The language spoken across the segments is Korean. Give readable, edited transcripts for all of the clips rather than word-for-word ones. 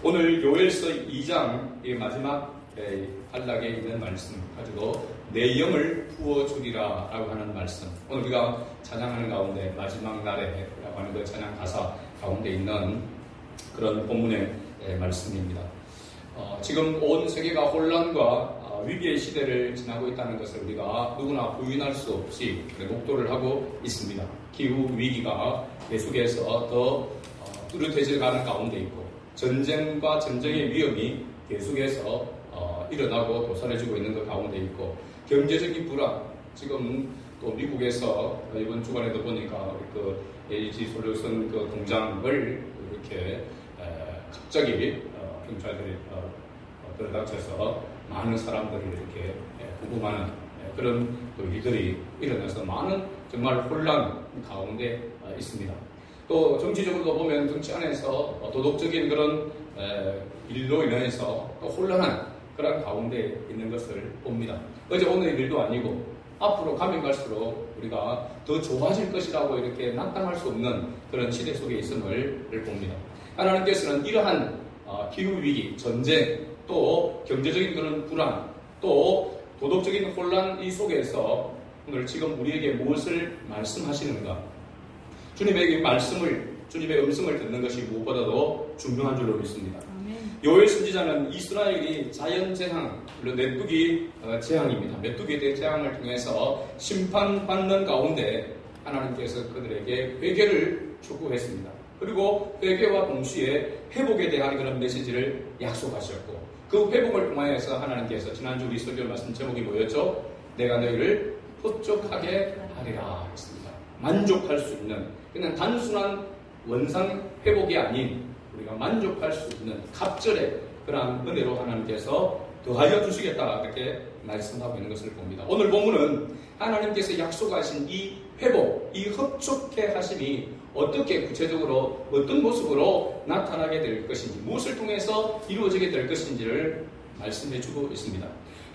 오늘 요엘서 2장 마지막 단락에 있는 말씀 가지고 내 영을 부어주리라 라고 하는 말씀, 오늘 우리가 찬양하는 가운데 마지막 날에 라고 하는 그 찬양 가사 가운데 있는 그런 본문의 말씀입니다. 지금 온 세계가 혼란과 위기의 시대를 지나고 있다는 것을 우리가 누구나 부인할 수 없이 목도를 하고 있습니다. 기후 위기가 계속해서 더 뚜렷해져 가는 가운데 있고, 전쟁과 전쟁의 위험이 계속해서 일어나고 도사해지고 있는 것 가운데 있고, 경제적인 불안, 지금 또 미국에서 이번 주간에도 보니까 그 LG 솔루션 그 공장을 이렇게 갑자기 경찰들이 들어닥쳐서 많은 사람들을 이렇게 구금하는 그런 일들이 일어나서 많은 정말 혼란 가운데 있습니다. 또 정치적으로도 보면 정치 안에서 도덕적인 그런 일로 인해서 또 혼란한 그런 가운데 있는 것을 봅니다. 어제 오늘 일도 아니고 앞으로 가면 갈수록 우리가 더 좋아질 것이라고 이렇게 낙담할 수 없는 그런 시대 속에 있음을 봅니다. 하나님께서는 이러한 기후위기, 전쟁, 또 경제적인 그런 불안, 또 도덕적인 혼란 이 속에서 오늘 지금 우리에게 무엇을 말씀하시는가? 주님의 말씀을, 주님의 음성을 듣는 것이 무엇보다도 중요한 줄로 믿습니다. 요엘 선지자는 이스라엘이 자연재앙, 물론 메뚜기 재앙입니다. 메뚜기에 대한 재앙을 통해서 심판받는 가운데 하나님께서 그들에게 회개를 촉구했습니다. 그리고 회개와 동시에 회복에 대한 그런 메시지를 약속하셨고, 그 회복을 통하여서 하나님께서 지난주 우리 설교 말씀 제목이 뭐였죠? 내가 너희를 흡족하게 하리라 했습니다. 만족할 수 있는, 그냥 단순한 원상 회복이 아닌 우리가 만족할 수 있는 갑절의 그러한 은혜로 하나님께서 더하여 주시겠다, 이렇게 말씀하고 있는 것을 봅니다. 오늘 본문은 하나님께서 약속하신 이 회복, 이 흡족해 하심이 어떻게 구체적으로 어떤 모습으로 나타나게 될 것인지, 무엇을 통해서 이루어지게 될 것인지를 말씀해 주고 있습니다.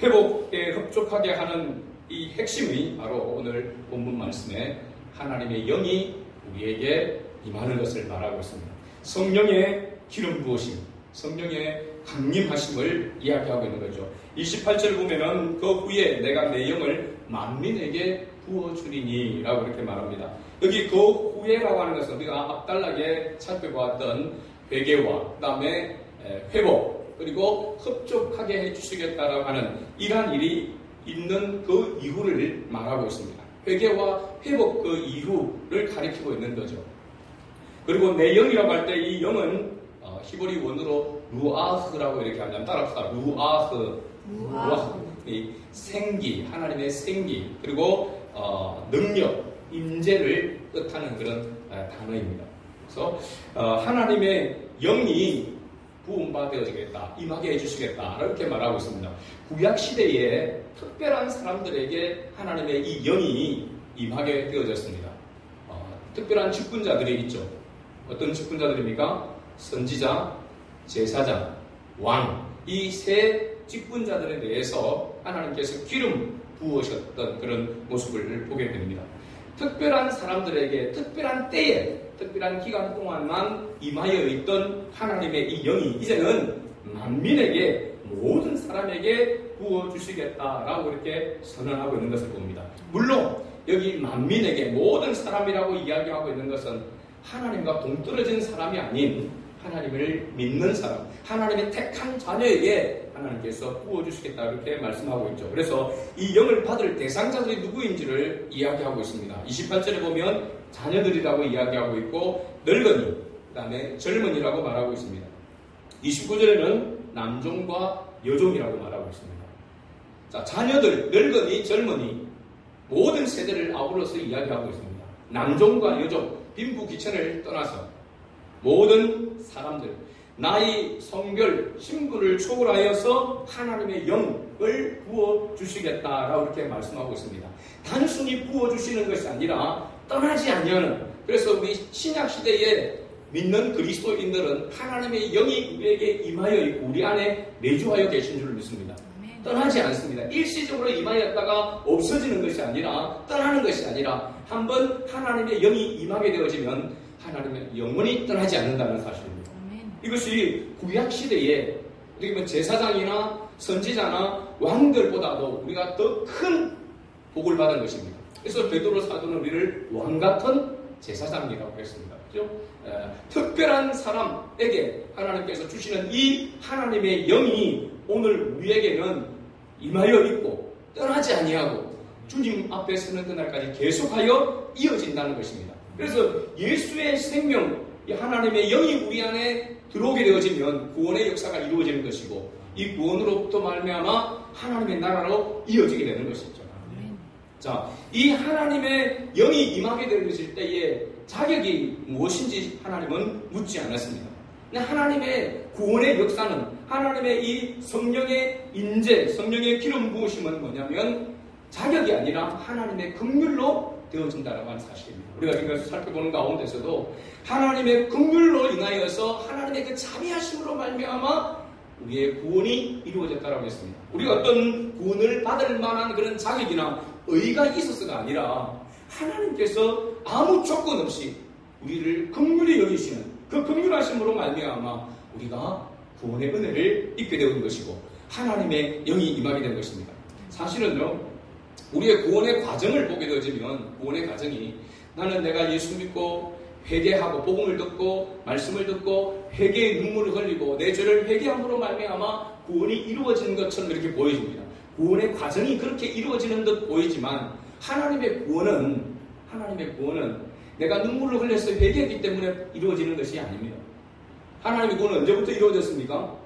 회복에 흡족하게 하는 이 핵심이 바로 오늘 본문 말씀에 하나님의 영이 우리에게 임하는 것을 말하고 있습니다. 성령의 기름 부으심, 성령의 강림하심을 이야기하고 있는 거죠. 28절을 보면은 그 후에 내가 내 영을 만민에게 부어주리니 라고 이렇게 말합니다. 여기 그 후에라고 하는 것은 우리가 앞달락에 살펴보았던 회개와 그 다음에 회복, 그리고 흡족하게 해주시겠다라고 하는 이러한 일이 있는 그 이후를 말하고 있습니다. 회개와 회복 그 이후를 가리키고 있는 거죠. 그리고 내 영이라고 할 때 이 영은 히브리 원어로 루아흐라고 이렇게 하면 따라합시다. 루아흐. 이 생기, 하나님의 생기, 그리고 능력, 임재를 뜻하는 그런 단어입니다. 그래서 하나님의 영이 부음받아지겠다, 임하게 해주시겠다 이렇게 말하고 있습니다. 구약 시대에 특별한 사람들에게 하나님의 이 영이 임하게 되어졌습니다. 특별한 직분자들이 있죠. 어떤 직분자들입니까? 선지자, 제사장, 왕, 이 세 직분자들에 대해서 하나님께서 기름 부으셨던 그런 모습을 보게 됩니다. 특별한 사람들에게 특별한 때에 특별한 기간 동안만 임하여 있던 하나님의 이 영이 이제는 만민에게, 모든 사람에게 부어주시겠다라고 이렇게 선언하고 있는 것을 봅니다. 물론 여기 만민에게, 모든 사람이라고 이야기하고 있는 것은 하나님과 동떨어진 사람이 아닌 하나님을 믿는 사람, 하나님의 택한 자녀에게 하나님께서 부어주시겠다 이렇게 말씀하고 있죠. 그래서 이 영을 받을 대상자들이 누구인지를 이야기하고 있습니다. 28절에 보면 자녀들이라고 이야기하고 있고, 늙은이, 그 다음에 젊은이라고 말하고 있습니다. 29절에는 남종과 여종이라고 말하고 있습니다. 자, 자녀들, 늙은이, 젊은이, 모든 세대를 아우러서 이야기하고 있습니다. 남종과 여종, 빈부 귀천을 떠나서 모든 사람들, 나이, 성별, 신분을 초월하여서 하나님의 영을 부어주시겠다라고 이렇게 말씀하고 있습니다. 단순히 부어주시는 것이 아니라 떠나지 아니하는, 그래서 우리 신약시대에 믿는 그리스도인들은 하나님의 영이 우리에게 임하여 있고 우리 안에 내주하여 계신 줄 믿습니다. 떠나지 않습니다. 일시적으로 임하였다가 없어지는 것이 아니라, 떠나는 것이 아니라, 한번 하나님의 영이 임하게 되어지면 하나님의 영원히 떠나지 않는다는 사실입니다. 이것이 구약시대에 어떻게 보면 제사장이나 선지자나 왕들보다도 우리가 더 큰 복을 받은 것입니다. 그래서 베드로 사도는 우리를 왕같은 제사장이라고 했습니다. 그렇죠? 특별한 사람에게 하나님께서 주시는 이 하나님의 영이 오늘 우리에게는 임하여 있고 떠나지 아니하고 주님 앞에 서는 그날까지 계속하여 이어진다는 것입니다. 그래서 예수의 생명, 하나님의 영이 우리 안에 들어오게 되어지면 구원의 역사가 이루어지는 것이고 이 구원으로부터 말미암아 하나님의 나라로 이어지게 되는 것이죠. 자, 이 하나님의 영이 임하게 되어질 때에 자격이 무엇인지 하나님은 묻지 않았습니다. 하나님의 구원의 역사는 하나님의 이 성령의 인재, 성령의 기름 부으심은 뭐냐면 자격이 아니라 하나님의 긍휼로 되어진다라고 하는 사실입니다. 우리가 지금까지 살펴보는 가운데서도 하나님의 긍휼로 인하여서 하나님의 그 자비하심으로 말미암아 우리의 구원이 이루어졌다라고 했습니다. 우리가 어떤 구원을 받을 만한 그런 자격이나 의의가 있어서가 아니라 하나님께서 아무 조건 없이 우리를 긍휼히 여기시는 그 긍휼하심으로 말미암아 우리가 구원의 은혜를 입게 되는 것이고 하나님의 영이 임하게 된 것입니다. 사실은요, 우리의 구원의 과정을 보게 되어지면 구원의 과정이 나는 내가 예수 믿고 회개하고 복음을 듣고 말씀을 듣고 회개의 눈물을 흘리고 내 죄를 회개함으로 말미암아 구원이 이루어지는 것처럼 이렇게 보여집니다. 구원의 과정이 그렇게 이루어지는 듯 보이지만 하나님의 구원은 내가 눈물을 흘려서 회개했기 때문에 이루어지는 것이 아닙니다. 하나님의 구원은 언제부터 이루어졌습니까?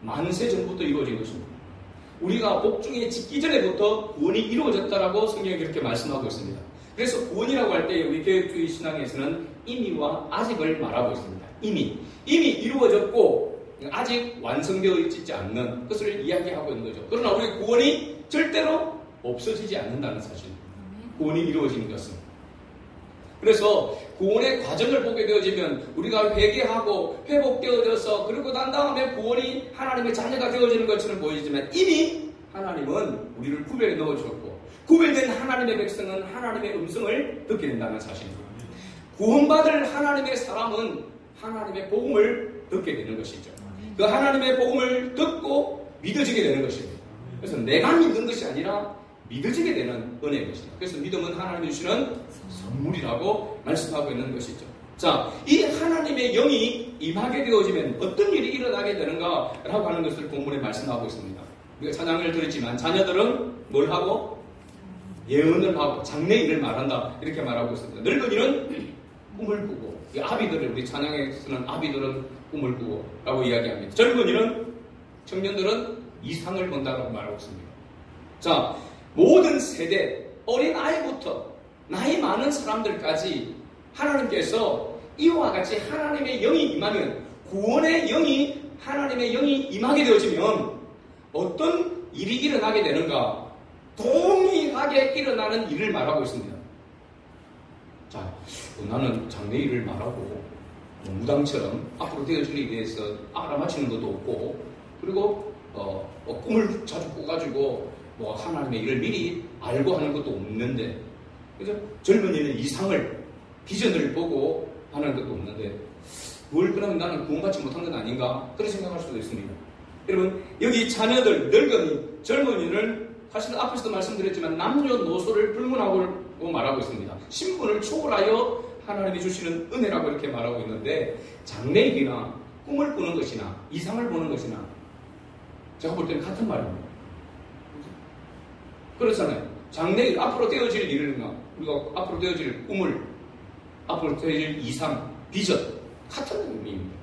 만세 전부터 이루어진 것입니다. 우리가 복중에 짓기 전에부터 구원이 이루어졌다라고 성경이 그렇게 말씀하고 있습니다. 그래서 구원이라고 할 때 우리 개혁주의 신앙에서는 이미와 아직을 말하고 있습니다. 이미 이루어졌고 아직 완성되어 있지 않는 것을 이야기하고 있는 거죠. 그러나 우리 구원이 절대로 없어지지 않는다는 사실. 구원이 이루어지는 것은. 그래서 구원의 과정을 보게 되어지면 우리가 회개하고 회복되어져서 그리고 난 다음에 구원이 하나님의 자녀가 되어지는 것처럼 보이지만 이미 하나님은 우리를 구별해 넣어주었고 구별된 하나님의 백성은 하나님의 음성을 듣게 된다는 사실입니다. 구원받을 하나님의 사람은 하나님의 복음을 듣게 되는 것이죠. 그 하나님의 복음을 듣고 믿어지게 되는 것입니다. 그래서 내가 믿는 것이 아니라 믿어지게 되는 은혜인 것입니다. 그래서 믿음은 하나님이 주시는 선물이라고 말씀하고 있는 것이죠. 자, 이 하나님의 영이 임하게 되어지면 어떤 일이 일어나게 되는가라고 하는 것을 본문에 말씀하고 있습니다. 우리가 찬양을 들었지만 자녀들은 뭘 하고? 예언을 하고 장래일을 말한다 이렇게 말하고 있습니다. 늙은이는 꿈을 꾸고 아비들을 우리 찬양에서는 아비들은 꿈을 꾸고 라고 이야기합니다. 젊은이는 청년들은 이상을 본다라고 말하고 있습니다. 자, 모든 세대 어린 아이부터 나이 많은 사람들까지 하나님께서 이와 같이 하나님의 영이 임하면 구원의 영이 하나님의 영이 임하게 되어지면 어떤 일이 일어나게 되는가? 동일하게 일어나는 일을 말하고 있습니다. 자, 나는 장래일을 말하고 무당처럼 앞으로 되어질 일에 대해서 알아맞히는 것도 없고 그리고 꿈을 자주 꿔가지고 하나님의 일을 미리 알고 하는 것도 없는데 그래서 젊은이는 이상을 비전을 보고 하는 것도 없는데 뭘 그러면 나는 구원받지 못한 건 아닌가 그런 생각할 수도 있습니다. 여러분 여기 자녀들, 늙은이, 젊은이를 사실 앞에서도 말씀드렸지만 남녀노소를 불문하고 말하고 있습니다. 신분을 초월하여 하나님이 주시는 은혜라고 이렇게 말하고 있는데 장래일이나 꿈을 꾸는 것이나 이상을 보는 것이나 제가 볼 때는 같은 말입니다. 그렇잖아요. 장래일, 앞으로 되어질 일이나 우리가 앞으로 되어질 꿈을 앞으로 되어질 이상, 비전 같은 의미입니다.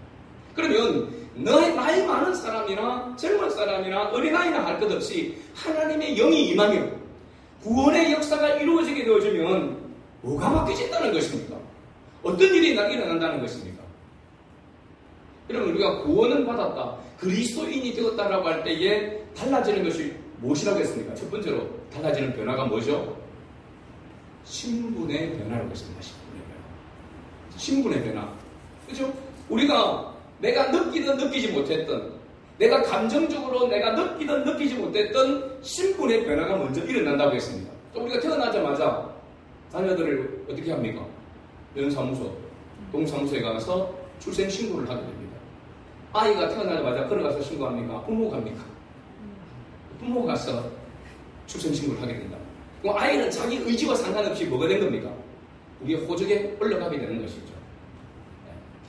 그러면 나이 많은 사람이나 젊은 사람이나 어린아이나 할 것 없이 하나님의 영이 임하면 구원의 역사가 이루어지게 되어지면 뭐가 바뀌어진다는 것입니까? 어떤 일이 일어난다는 것입니까? 그러면 우리가 구원은 받았다, 그리스도인이 되었다라고 할 때에 달라지는 것이 무엇이라고 했습니까? 첫 번째로 달라지는 변화가 뭐죠? 신분의 변화라고 했습니다. 신분의 변화. 그렇죠? 우리가 내가 느끼든 느끼지 못했던, 내가 감정적으로 내가 느끼든 느끼지 못했던 신분의 변화가 먼저 일어난다고 했습니다. 우리가 태어나자마자 자녀들을 어떻게 합니까? 연사무소, 동사무소에 가서 출생 신고를 하게 됩니다. 아이가 태어나자마자 걸어가서 신고합니까? 부모가 합니까? 부모가 가서 출생 신고를 하게 된다. 그럼 아이는 자기 의지와 상관없이 뭐가 된 겁니까? 우리의 호적에 올라가게 되는 것이죠.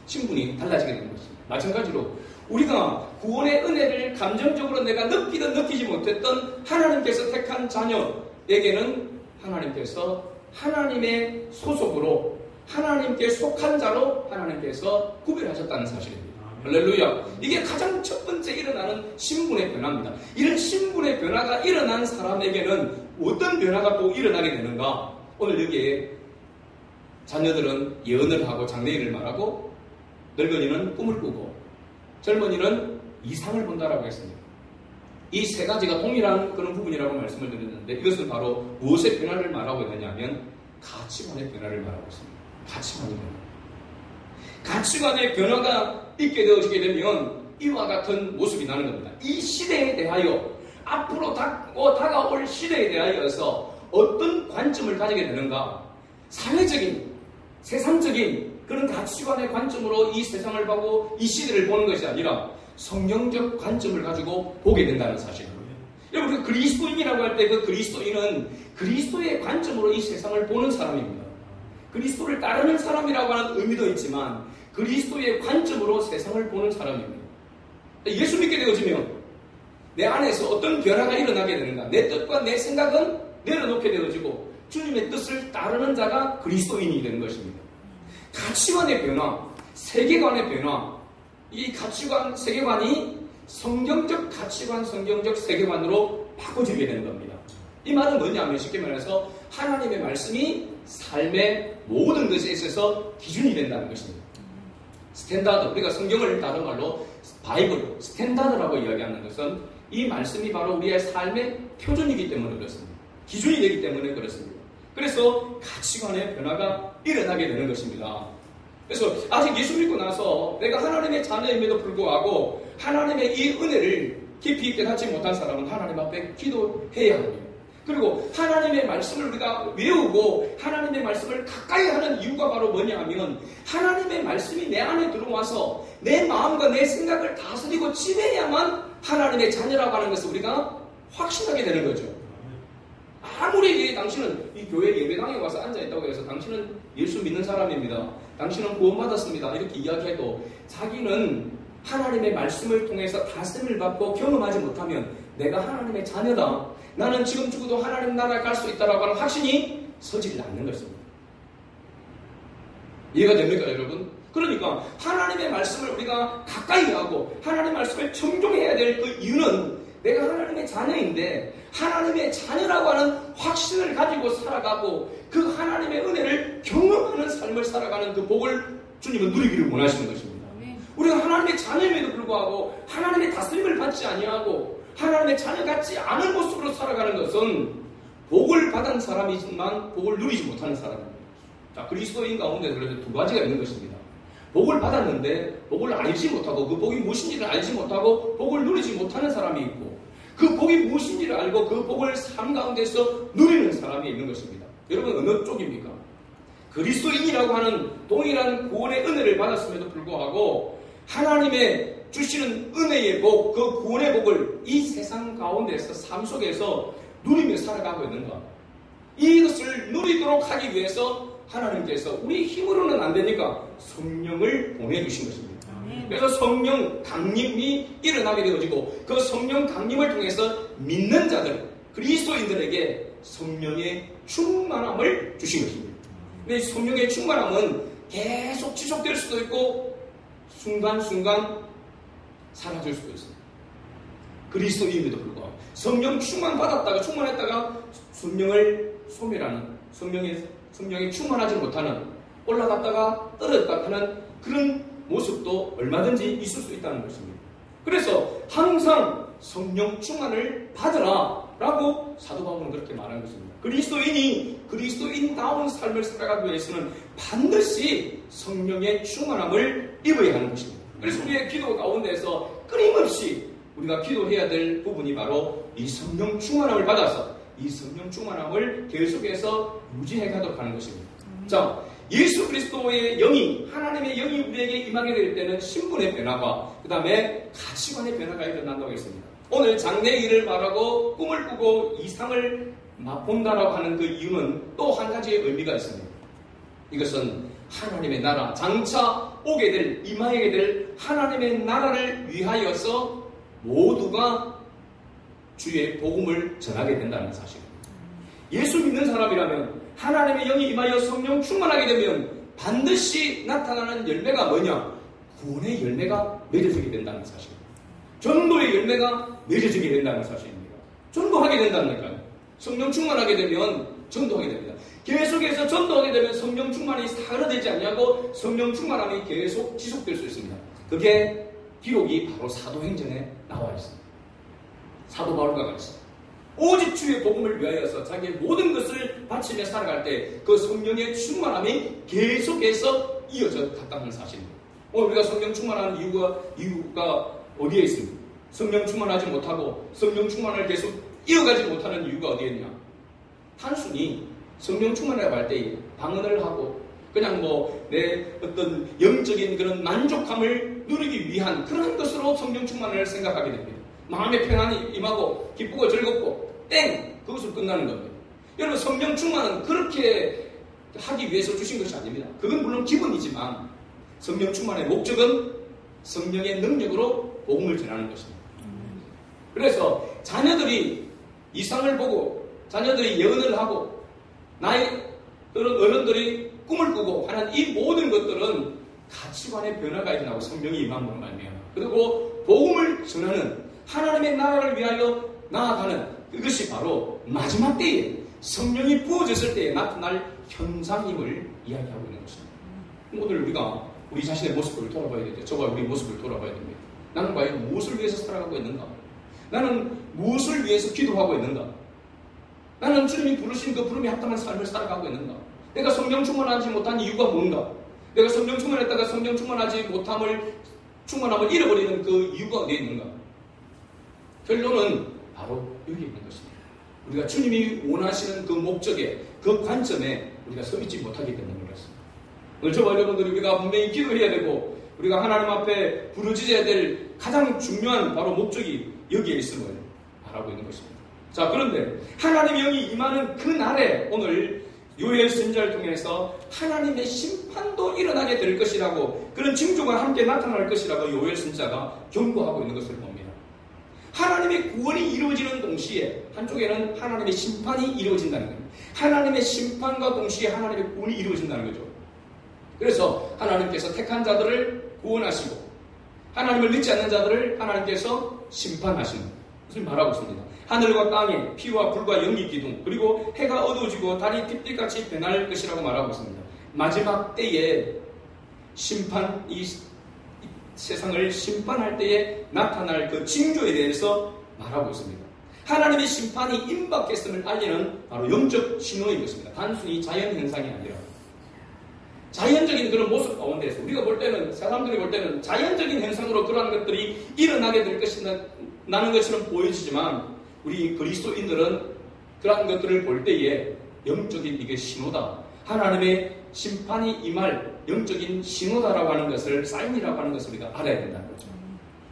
신분이 달라지게 되는 것입니다. 마찬가지로 우리가 구원의 은혜를 감정적으로 내가 느끼든 느끼지 못했던 하나님께서 택한 자녀에게는 하나님께서 하나님의 소속으로 하나님께 속한 자로 하나님께서 구별하셨다는 사실입니다. 할렐루야. 이게 가장 첫 번째 일어나는 신분의 변화입니다. 이런 신분의 변화가 일어난 사람에게는 어떤 변화가 또 일어나게 되는가? 오늘 여기에 자녀들은 예언을 하고 장래일을 말하고 늙은이는 꿈을 꾸고 젊은이는 이상을 본다라고 했습니다. 이 세 가지가 동일한 그런 부분이라고 말씀을 드렸는데 이것은 바로 무엇의 변화를 말하고 있느냐면 가치관의 변화를 말하고 있습니다. 가치관의 변화. 가치관의 변화가 있게 되어지게 되면 이와 같은 모습이 나는 겁니다. 이 시대에 대하여 앞으로 다가올 시대에 대하여서 어떤 관점을 가지게 되는가? 사회적인, 세상적인 그런 가치관의 관점으로 이 세상을 보고 이 시대를 보는 것이 아니라 성경적 관점을 가지고 보게 된다는 사실입니다. 여러분, 그 그리스도인이라고 할 때 그 그리스도인은 그리스도의 관점으로 이 세상을 보는 사람입니다. 그리스도를 따르는 사람이라고 하는 의미도 있지만 그리스도의 관점으로 세상을 보는 사람입니다. 예수 믿게 되어지면 내 안에서 어떤 변화가 일어나게 되는가? 내 뜻과 내 생각은 내려놓게 되어지고 주님의 뜻을 따르는 자가 그리스도인이 되는 것입니다. 가치관의 변화, 세계관의 변화, 이 가치관, 세계관이 성경적 가치관, 성경적 세계관으로 바꿔지게 되는 겁니다. 이 말은 뭐냐면 쉽게 말해서 하나님의 말씀이 삶의 모든 것에 있어서 기준이 된다는 것입니다. 스탠다드, 우리가 성경을 다른 말로 바이블, 스탠다드라고 이야기하는 것은 이 말씀이 바로 우리의 삶의 표준이기 때문에 그렇습니다. 기준이 되기 때문에 그렇습니다. 그래서 가치관의 변화가 일어나게 되는 것입니다. 그래서 아직 예수 믿고 나서 내가 하나님의 자녀임에도 불구하고 하나님의 이 은혜를 깊이 있게 받지 못한 사람은 하나님 앞에 기도해야 합니다. 그리고 하나님의 말씀을 우리가 외우고 하나님의 말씀을 가까이 하는 이유가 바로 뭐냐면 하나님의 말씀이 내 안에 들어와서 내 마음과 내 생각을 다스리고 지배해야만 하나님의 자녀라고 하는 것을 우리가 확신하게 되는 거죠. 아무리 당신은 이 교회 예배당에 와서 앉아있다고 해서 당신은 예수 믿는 사람입니다. 당신은 구원받았습니다. 이렇게 이야기해도 자기는 하나님의 말씀을 통해서 다스림을 받고 경험하지 못하면 내가 하나님의 자녀다. 나는 지금 죽어도 하나님 나라에 갈 수 있다라고 하는 확신이 서지를 않는 것입니다. 이해가 됩니까, 여러분? 그러니까 하나님의 말씀을 우리가 가까이 하고 하나님의 말씀을 청종해야 될 그 이유는 내가 하나님의 자녀인데 하나님의 자녀라고 하는 확신을 가지고 살아가고 그 하나님의 은혜를 경험하는 삶을 살아가는 그 복을 주님은 누리기를 원하시는 것입니다. 우리가 하나님의 자녀임에도 불구하고 하나님의 다스림을 받지 아니하고 하나님의 자녀 같지 않은 모습으로 살아가는 것은 복을 받은 사람이지만 복을 누리지 못하는 사람입니다. 자, 그리스도인 가운데 그래서 두 가지가 있는 것입니다. 복을 받았는데 복을 알지 못하고 그 복이 무엇인지를 알지 못하고 복을 누리지 못하는 사람이 있고 그 복이 무엇인지를 알고 그 복을 삶 가운데서 누리는 사람이 있는 것입니다. 여러분 어느 쪽입니까? 그리스도인이라고 하는 동일한 구원의 은혜를 받았음에도 불구하고 하나님의 주시는 은혜의 복, 그 구원의 복을 이 세상 가운데서 삶 속에서 누리며 살아가고 있는가? 이것을 누리도록 하기 위해서 하나님께서 우리 힘으로는 안 되니까 성령을 보내주신 것입니다. 그래서 성령 강림이 일어나게 되어지고 그 성령 강림을 통해서 믿는 자들, 그리스도인들에게 성령의 충만함을 주신 것입니다. 근데 성령의 충만함은 계속 지속될 수도 있고 순간순간 사라질 수도 있습니다. 그리스도인임에도 불구하고 성령 충만받았다가 충만했다가 성령을 소멸하는 성령에 충만하지 못하는 올라갔다가 떨어졌다 하는 그런 모습도 얼마든지 있을 수 있다는 것입니다. 그래서 항상 성령 충만을 받으라 라고 사도 바울은 그렇게 말한 것입니다. 그리스도인이 그리스도인다운 삶을 살아가기 위해서는 반드시 성령의 충만함을 입어야 하는 것입니다. 그래서 우리의 기도 가운데서 끊임없이 우리가 기도해야 될 부분이 바로 이 성령 충만함을 받아서 이 성령 충만함을 계속해서 유지해 가도록 하는 것입니다. 자, 예수 그리스도의 영이, 하나님의 영이 우리에게 임하게 될 때는 신분의 변화가, 그 다음에 가치관의 변화가 일어난다고 했습니다. 오늘 장래일을 말하고 꿈을 꾸고 이상을 맛본다라고 하는 그 이유는 또 한 가지의 의미가 있습니다. 이것은 하나님의 나라, 장차 오게 될, 임하게 될 하나님의 나라를 위하여서 모두가 주의 복음을 전하게 된다는 사실입니다. 예수 믿는 사람이라면 하나님의 영이 임하여 성령 충만하게 되면 반드시 나타나는 열매가 뭐냐? 구원의 열매가 맺어지게 된다는 사실입니다. 전도의 열매가 맺어지게 된다는 사실입니다. 전도하게 된다니까요. 성령 충만하게 되면 전도하게 됩니다. 계속해서 전도하게 되면 성령 충만이 사라지지 않냐고 성령 충만함이 계속 지속될 수 있습니다. 그게 기록이 바로 사도행전에 나와 있습니다. 사도 바울과 같이 오직 주의 복음을 위하여서 자기의 모든 것을 바치며 살아갈 때 그 성령의 충만함이 계속해서 이어져 갔다는 사실입니다. 오늘 우리가 성령 충만한 이유가 어디에 있습니까? 성령 충만하지 못하고 성령 충만을 계속 이어가지 못하는 이유가 어디에 있냐? 단순히 성령 충만이라고 할 때 방언을 하고 그냥 내 어떤 영적인 그런 만족함을 누리기 위한 그런 것으로 성령 충만을 생각하게 됩니다. 마음의 평안이 임하고 기쁘고 즐겁고 그것으로 끝나는 겁니다. 여러분, 성령 충만은 그렇게 하기 위해서 주신 것이 아닙니다. 그건 물론 기본이지만 성령 충만의 목적은 성령의 능력으로 복음을 전하는 것입니다. 그래서 자녀들이 이상을 보고 자녀들이 예언을 하고 어른들이 꿈을 꾸고 하는 이 모든 것들은 가치관의 변화가 일어나고 성령이 임함으로 말미암아 그리고 복음을 전하는 하나님의 나라를 위하여 나아가는 그것이 바로 마지막 때에 성령이 부어졌을 때에 나타날 현상임을 이야기하고 있는 것입니다. 오늘 우리가 우리 자신의 모습을 돌아봐야 되죠. 저와 우리 모습을 돌아봐야 됩니다. 나는 과연 무엇을 위해서 살아가고 있는가? 나는 무엇을 위해서 기도하고 있는가? 나는 주님이 부르신 그 부름에 합당한 삶을 살아가고 있는가? 내가 성령 충만하지 못한 이유가 뭔가? 내가 성령 충만했다가 성령 충만함을 잃어버리는 그 이유가 어디에 있는가? 결론은 바로 여기 있는 것입니다. 우리가 주님이 원하시는 그 목적에, 그 관점에 우리가 서 있지 못하기 때문에 그렇습니다. 오늘 저와 여러분들이 우리가 분명히 기도해야 되고 우리가 하나님 앞에 부르짖어야 될 가장 중요한 바로 목적이 여기에 있음을 말하고 있는 것입니다. 자, 그런데 하나님의 영이 임하는 그 날에 오늘 요엘 선지자를 통해서 하나님의 심판도 일어나게 될 것이라고, 그런 징조가 함께 나타날 것이라고 요엘 선지자가 경고하고 있는 것을 봅니다. 하나님의 구원이 이루어지는 동시에 한쪽에는 하나님의 심판이 이루어진다는 겁니다. 하나님의 심판과 동시에 하나님의 구원이 이루어진다는 거죠. 그래서 하나님께서 택한 자들을 구원하시고 하나님을 믿지 않는 자들을 하나님께서 심판하시는 것을 말하고 있습니다. 하늘과 땅에 피와 불과 연기 기둥 그리고 해가 어두워지고 달이 핏빛같이 변할 것이라고 말하고 있습니다. 마지막 때에 심판, 이 세상을 심판할 때에 나타날 그 징조에 대해서 말하고 있습니다. 하나님의 심판이 임박했음을 알리는 바로 영적 신호인 것입니다. 단순히 자연 현상이 아니라 자연적인 그런 모습 가운데서 우리가 볼 때는, 사람들이 볼 때는 자연적인 현상으로 그러한 것들이 일어나게 될 나는 것처럼 보여지지만 우리 그리스도인들은 그러한 것들을 볼 때에 영적인 이게 신호다, 하나님의 심판이 임할 영적인 신호다라고 하는 것을, 사인이라고 하는 것을 우리가 알아야 된다는 거죠.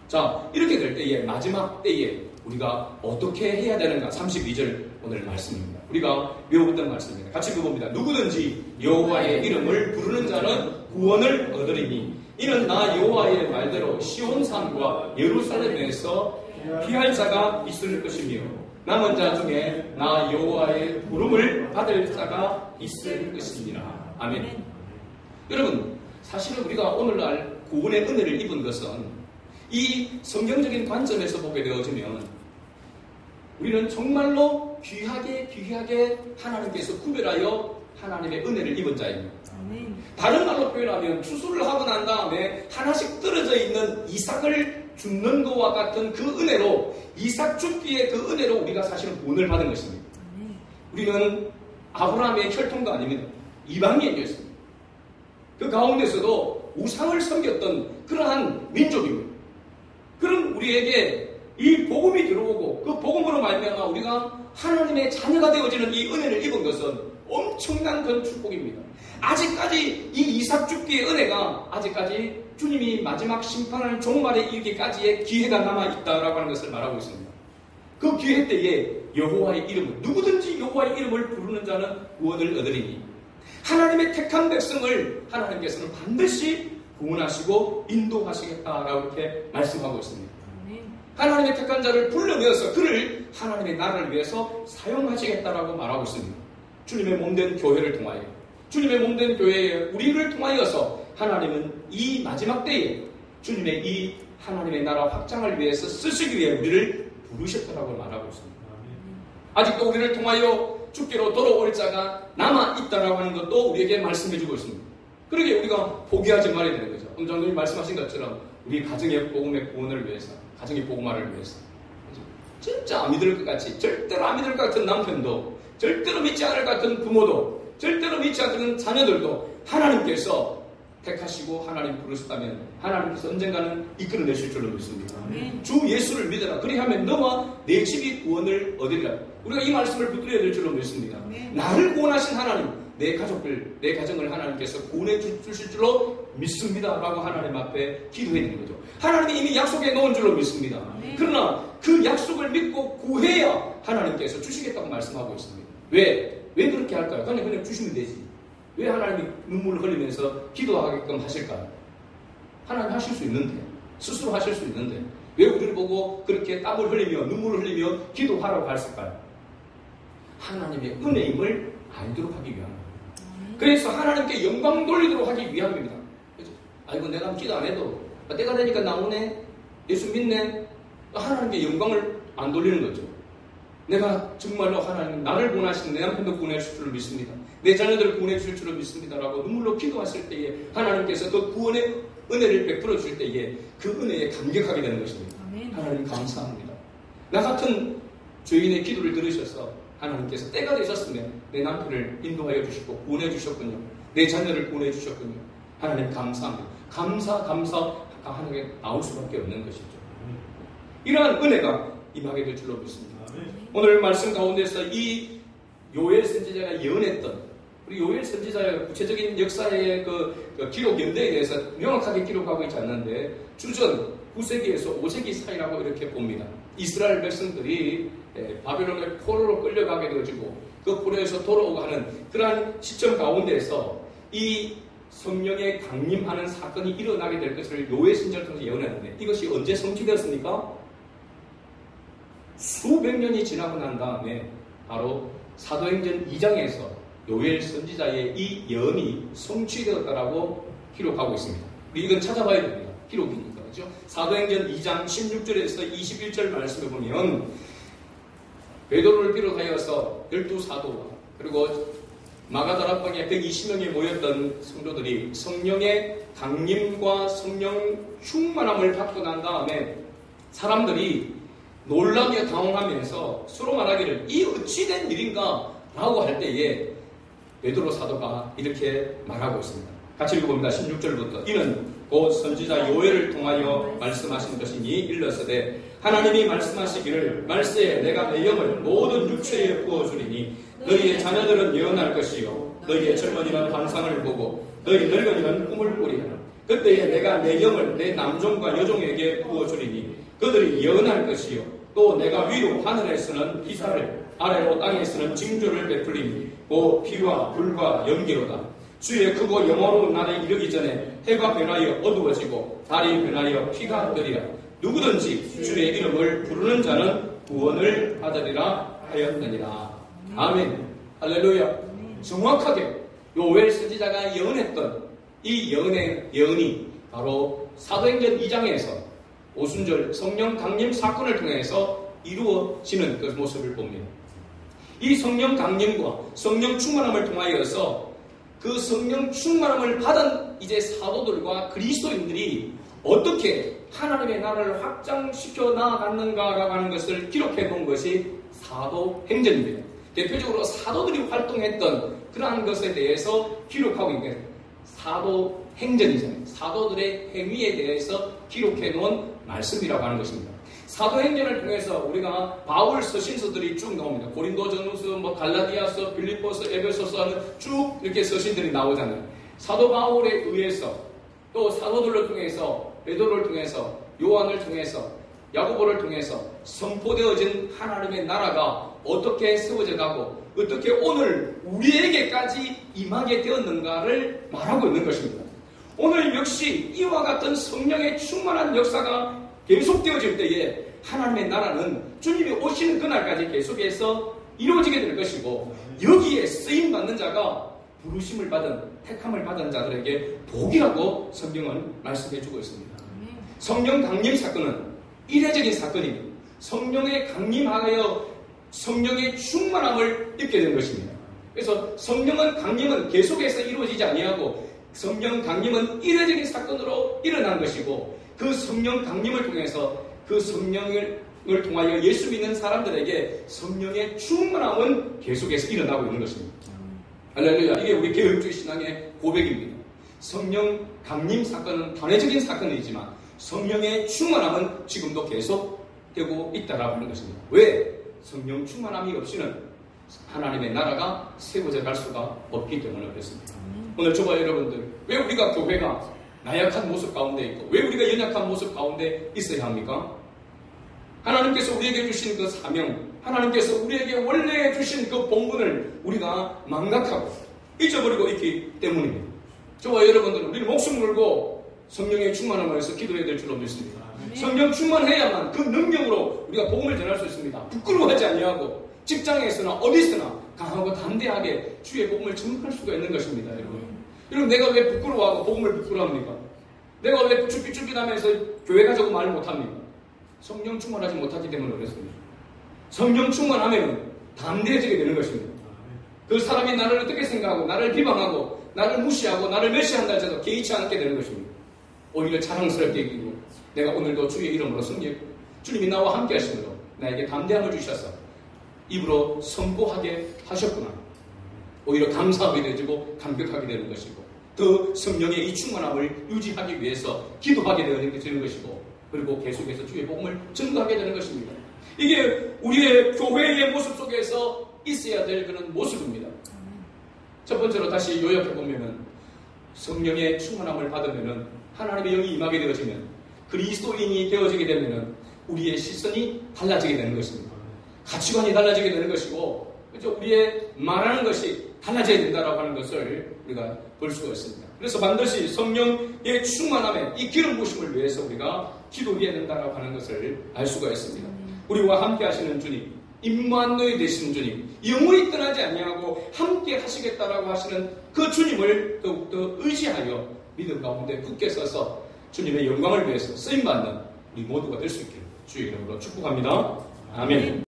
자, 이렇게 될 때에 마지막 때에 우리가 어떻게 해야 되는가? 32절 오늘 말씀입니다. 우리가 외워봤던 말씀입니다. 같이 읽어봅니다. 누구든지 여호와의 이름을 부르는 자는 구원을 얻으리니 이는 나 여호와의 말대로 시온산과 예루살렘에서 피할 자가 있을 것이며 남은 자 중에 나 여호와의 부름을 받을 자가 있을 것이니라. 아멘. 여러분, 사실은 우리가 오늘날 구원의 은혜를 입은 것은 이 성경적인 관점에서 보게 되어지면 우리는 정말로 귀하게 하나님께서 구별하여 하나님의 은혜를 입은 자입니다. 다른 말로 표현하면 추수를 하고 난 다음에 하나씩 떨어져 있는 이삭을 줍는 것과 같은 그 은혜로, 이삭 줍기의 그 은혜로 우리가 사실은 구원을 받은 것입니다. 우리는 아브라함의 혈통도 아닙니다. 이방인이었습니다. 그 가운데서도 우상을 섬겼던 그러한 민족입니다. 그런 우리에게 이 복음이 들어오고 그 복음으로 말미암아 우리가 하나님의 자녀가 되어지는 이 은혜를 입은 것은 엄청난 그 축복입니다. 아직까지 이 이삭 죽기의 은혜가 아직까지 주님이 마지막 심판을 종말에 이르기까지의 기회가 남아있다라고 하는 것을 말하고 있습니다. 그 기회 때에 여호와의 이름을, 누구든지 여호와의 이름을 부르는 자는 구원을 얻으리니 하나님의 택한 백성을 하나님께서는 반드시 구원하시고 인도하시겠다라고 이렇게 말씀하고 있습니다. 하나님의 택한 자를 불러내어서 그를 하나님의 나라를 위해서 사용하시겠다라고 말하고 있습니다. 주님의 몸된 교회를 통하여, 주님의 몸된 교회에 우리를 통하여서 하나님은 이 마지막 때에 주님의 이 하나님의 나라 확장을 위해서 쓰시기 위해 우리를 부르셨다라고 말하고 있습니다. 아직도 우리를 통하여 주께로 돌아올 자가 남아있다라고 하는 것도 우리에게 말씀해주고 있습니다. 그러게 우리가 포기하지 말아야 되는 거죠. 오늘 장로님 말씀하신 것처럼 우리 가정의 복음의 구원을 위해서, 가정의 복음화를 위해서 진짜 안 믿을 것 같이, 절대로 안 믿을 것 같은 남편도, 절대로 믿지 않을 것 같은 부모도, 절대로 믿지 않는 자녀들도 하나님께서 택하시고 하나님 부르셨다면 하나님께서 언젠가는 이끌어내실 줄로 믿습니다. 주 예수를 믿어라. 그리하면 너와 내 집이 구원을 얻으리라. 우리가 이 말씀을 붙들어야 될 줄로 믿습니다. 나를 구원하신 하나님, 내 가족들, 내 가정을 하나님께서 구원해 주실 줄로 믿습니다. 라고 하나님 앞에 기도했는 거죠. 하나님이 이미 약속해 놓은 줄로 믿습니다. 그러나 그 약속을 믿고 구해야 하나님께서 주시겠다고 말씀하고 있습니다. 왜 그렇게 할까요? 그냥 주시면 되지. 왜 하나님이 눈물을 흘리면서 기도하게끔 하실까요? 하나님 하실 수 있는데, 스스로 하실 수 있는데 왜 우리를 보고 그렇게 땀을 흘리며 눈물을 흘리며 기도하라고 했을까요? 하나님의 은혜임을 알도록 하기 위함입니다. 그래서 하나님께 영광 돌리도록 하기 위함입니다. 그렇죠? 아이고 내가 기도 안 해도 때가 되니까 나오네, 예수 믿네, 하나님께 영광을 안 돌리는 거죠. 내가 정말로 하나님 나를 구원하시는 내 남편도 구원해 주실 줄로 믿습니다. 내 자녀들을 구원해 주실 줄로 믿습니다라고 눈물로 기도하실 때에 하나님께서 그 구원의 은혜를 베풀어 주실 때에 그 은혜에 감격하게 되는 것입니다. 하나님 감사합니다. 나 같은 죄인의 기도를 들으셔서 하나님께서 때가 되셨으면 내 남편을 인도하여 주시고 구원해 주셨군요. 내 자녀를 구원해 주셨군요. 하나님 감사합니다. 감사 하나님께 나올 수밖에 없는 것이죠. 이러한 은혜가 임하게 될 줄로 믿습니다. 오늘 말씀 가운데서 이 요엘 선지자가 예언했던, 우리 요엘 선지자의 구체적인 역사의 그 기록 연대에 대해서 명확하게 기록하고 있지 않는데 주전 9세기에서 5세기 사이라고 이렇게 봅니다. 이스라엘 백성들이 바벨론의 포로로 끌려가게 되어지고 그 포로에서 돌아오고 하는 그러한 시점 가운데에서 이 성령의 강림하는 사건이 일어나게 될 것을 요엘 선지자를 통해서 예언했는데 이것이 언제 성취되었습니까? 수백 년이 지나고 난 다음에 바로 사도행전 2장에서 요엘 선지자의 이 예언이 성취되었다라고 기록하고 있습니다. 우리 이건 찾아봐야 됩니다. 기록이니까. 그렇죠? 사도행전 2장 16절에서 21절 말씀을 보면 베드로를 비롯하여서 12사도와 그리고 마가다락방에 120명이 모였던 성도들이 성령의 강림과 성령 충만함을 받고 난 다음에 사람들이 놀라며 당황하면서 서로 말하기를 이 어찌된 일인가 라고 할 때에 베드로 사도가 이렇게 말하고 있습니다. 같이 읽어봅니다. 16절부터 이는 곧 선지자 요엘을 통하여 말씀하신 것이니 일러서되 하나님이 말씀하시기를 말세에 내가 내 영을 모든 육체에 부어주리니 너희의 자녀들은 예언할 것이요 너희의 젊은이는 환상을 보고 너희 늙은이는 꿈을 꾸리라. 그때에 내가 내 영을 내 남종과 여종에게 부어주리니 그들이 예언할 것이요 또 내가 위로 하늘에서는 기사를 아래로 땅에서는 징조를 베풀리니 곧 피와 불과 연기로다. 주의 크고 영화로운 날에 이르기 전에 해가 변하여 어두워지고 달이 변하여 피가 되리라. 누구든지 주의 이름을 부르는 자는 구원을 받으리라 하였느니라. 아멘. 할렐루야. 정확하게 요엘 선지자가 예언했던 이 예언이 바로 사도행전 2장에서 오순절 성령 강림 사건을 통해서 이루어지는 그 모습을 봅니다. 이 성령 강림과 성령 충만함을 통하여서 그 성령 충만함을 받은 이제 사도들과 그리스도인들이 어떻게 하나님의 나라를 확장시켜 나아갔는가라고 하는 것을 기록해 놓은 것이 사도행전입니다. 대표적으로 사도들이 활동했던 그러한 것에 대해서 기록하고 있는 사도행전이잖아요. 사도들의 행위에 대해서 기록해 놓은 말씀이라고 하는 것입니다. 사도행전을 통해서 우리가 바울 서신서들이 쭉 나옵니다. 고린도전서, 갈라디아서, 빌립보서, 에베소서 하는 쭉 이렇게 서신들이 나오잖아요. 사도 바울에 의해서 또 사도들을 통해서 베드로를 통해서 요한을 통해서 야고보를 통해서 선포되어진 하나님의 나라가 어떻게 세워져 가고 어떻게 오늘 우리에게까지 임하게 되었는가를 말하고 있는 것입니다. 오늘 역시 이와 같은 성령의 충만한 역사가 계속되어질 때에 하나님의 나라는 주님이 오시는 그날까지 계속해서 이루어지게 될 것이고, 여기에 쓰임받는 자가 부르심을 받은, 택함을 받은 자들에게 복이라고 성경은 말씀해주고 있습니다. 성령 강림 사건은 이례적인 사건입니다. 성령에 강림하여 성령의 충만함을 입게 된 것입니다. 그래서 성령은 강림은 계속해서 이루어지지 아니하고 성령 강림은 이례적인 사건으로 일어난 것이고, 그 성령 강림을 통해서 그 성령을 통하여 예수 믿는 사람들에게 성령의 충만함은 계속해서 일어나고 있는 것입니다. 할렐루야. 이게 우리 개혁주의 신앙의 고백입니다. 성령 강림 사건은 단회적인 사건이지만 성령의 충만함은 지금도 계속되고 있다라고 하는 것입니다. 왜? 성령 충만함이 없이는 하나님의 나라가 세워져 갈 수가 없기 때문에 그렇습니다. 오늘 저와 여러분들, 왜 우리가 교회가 나약한 모습 가운데 있고 왜 우리가 연약한 모습 가운데 있어야 합니까? 하나님께서 우리에게 주신 그 사명, 하나님께서 우리에게 원래 주신 그 본분을 우리가 망각하고 잊어버리고 있기 때문입니다. 저와 여러분들은 우리는 목숨 걸고 성령의 충만함을 위해서 기도해야 될 줄로 믿습니다. 성령 충만해야만 그 능력으로 우리가 복음을 전할 수 있습니다. 부끄러워하지 아니하고 직장에서나 어디서나 강하고 담대하게 주의 복음을 전할 수가 있는 것입니다. 여러분 내가 왜 부끄러워하고 복음을 부끄러워합니까? 내가 왜 쭈삣쭈삣하면서 교회 가자고 말을 못합니까? 성령 충만하지 못하기 때문에 그렇습니다. 성령 충만하면 담대해지게 되는 것입니다. 그 사람이 나를 어떻게 생각하고 나를 비방하고 나를 무시하고 나를 멸시한다 해서 개의치 않게 되는 것입니다. 오히려 자랑스럽게 여기고 내가 오늘도 주의 이름으로 승리했고 주님이 나와 함께 하시므로 나에게 담대함을 주셔서 입으로 선포하게 하셨구나. 오히려 감사하게 되고 감격하게 되는 것이고 더 성령의 이 충만함을 유지하기 위해서 기도하게 되는 것이고 그리고 계속해서 주의 복음을 전도하게 되는 것입니다. 이게 우리의 교회의 모습 속에서 있어야 될 그런 모습입니다. 첫 번째로 다시 요약해보면 성령의 충만함을 받으면 하나님의 영이 임하게 되어지면 그리스도인이 되어지게 되면 우리의 시선이 달라지게 되는 것입니다. 가치관이 달라지게 되는 것이고 그렇죠? 우리의 말하는 것이 달라져야 된다라고 하는 것을 우리가 볼 수가 있습니다. 그래서 반드시 성령의 충만함에 이 기름 부심을 위해서 우리가 기도해야 된다라고 하는 것을 알 수가 있습니다. 우리와 함께 하시는 주님, 임마누엘 되시는 주님, 영원히 떠나지 아니하고 함께 하시겠다라고 하시는 그 주님을 더욱더 의지하여 믿음 가운데 굳게 서서 주님의 영광을 위해서 쓰임받는 우리 모두가 될 수 있기를 주의 이름으로 축복합니다. 아멘.